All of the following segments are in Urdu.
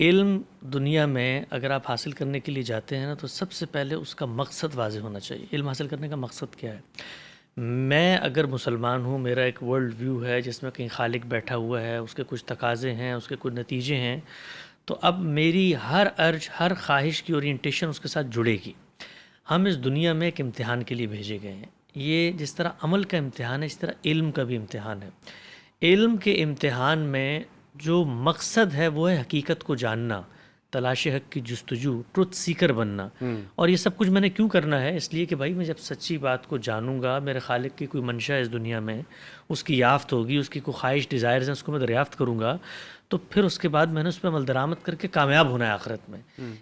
علم دنیا میں اگر آپ حاصل کرنے کے لیے جاتے ہیں نا تو سب سے پہلے اس کا مقصد واضح ہونا چاہیے. علم حاصل کرنے کا مقصد کیا ہے؟ میں اگر مسلمان ہوں، میرا ایک ورلڈ ویو ہے جس میں کہیں خالق بیٹھا ہوا ہے، اس کے کچھ تقاضے ہیں، اس کے کچھ نتیجے ہیں، تو اب میری ہر ارج، ہر خواہش کی اورینٹیشن اس کے ساتھ جڑے گی. ہم اس دنیا میں ایک امتحان کے لیے بھیجے گئے ہیں. یہ جس طرح عمل کا امتحان ہے، اس طرح علم کا بھی امتحان ہے. علم کے امتحان میں جو مقصد ہے وہ ہے حقیقت کو جاننا، تلاش حق کی جستجو، ٹروتھ سیکر بننا. اور یہ سب کچھ میں نے کیوں کرنا ہے؟ اس لیے کہ بھائی میں جب سچی بات کو جانوں گا، میرے خالق کی کوئی منشا ہے اس دنیا میں، اس کی یافت ہوگی، اس کی کوئی خواہش ڈیزائرز ہیں، اس کو میں دریافت کروں گا، تو پھر اس کے بعد میں نے اس پہ عمل درآمد کر کے کامیاب ہونا ہے آخرت میں.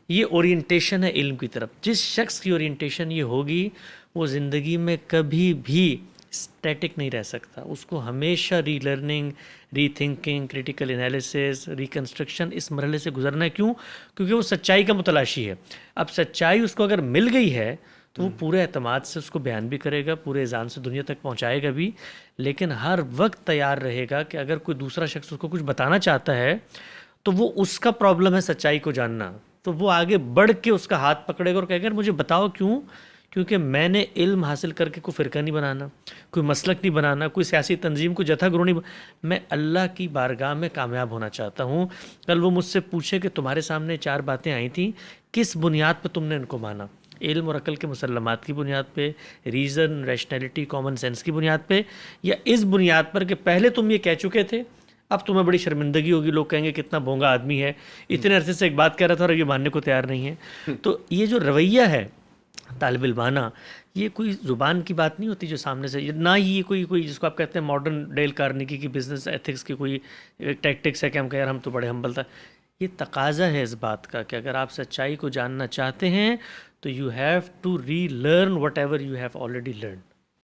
یہ اورینٹیشن ہے علم کی طرف. جس شخص کی اورینٹیشن یہ ہوگی وہ زندگی میں کبھی بھی اسٹیٹک نہیں رہ سکتا. اس کو ہمیشہ ری لرننگ، ری تھنکنگ، کریٹیکل انالیسس، ریکنسٹرکشن اس مرحلے سے گزرنا ہے. کیوں؟ کیونکہ وہ سچائی کا متلاشی ہے. اب سچائی اس کو اگر مل گئی ہے تو وہ پورے اعتماد سے اس کو بیان بھی کرے گا، پورے اذعان سے دنیا تک پہنچائے گا بھی، لیکن ہر وقت تیار رہے گا کہ اگر کوئی دوسرا شخص اس کو کچھ بتانا چاہتا ہے تو وہ اس کا پرابلم ہے سچائی کو جاننا، تو وہ آگے بڑھ کے اس کا ہاتھ پکڑے گا اور کہے گا مجھے بتاؤ کیوں. کیونکہ میں نے علم حاصل کر کے کوئی فرقہ نہیں بنانا، کوئی مسلک نہیں بنانا، کوئی سیاسی تنظیم، کوئی جتھا گروہ نہیں میں اللہ کی بارگاہ میں کامیاب ہونا چاہتا ہوں. کل وہ مجھ سے پوچھے کہ تمہارے سامنے 4 باتیں آئی تھیں، کس بنیاد پہ تم نے ان کو مانا؟ علم اور عقل کے مسلمات کی بنیاد پہ، ریزن، ریشنلٹی، کامن سینس کی بنیاد پہ، یا اس بنیاد پر کہ پہلے تم یہ کہہ چکے تھے، اب تمہیں بڑی شرمندگی ہوگی، لوگ کہیں گے کتنا بھونگا آدمی ہے، اتنے عرصے سے ایک بات کہہ رہا تھا اور یہ ماننے کو تیار نہیں ہے. تو یہ جو رویہ ہے طالب علمانہ، یہ کوئی زبان کی بات نہیں ہوتی جو سامنے سے، نہ ہی یہ کوئی جس کو آپ کہتے ہیں ماڈرن ڈیل کارنیگی کی بزنس ایتھکس کی کوئی ٹیکٹکس ہے کہ ہم کہیں یار ہم تو بڑے ہمبل تھا. یہ تقاضا ہے اس بات کا کہ اگر آپ سچائی کو جاننا چاہتے ہیں تو you have to relearn whatever you have already learn.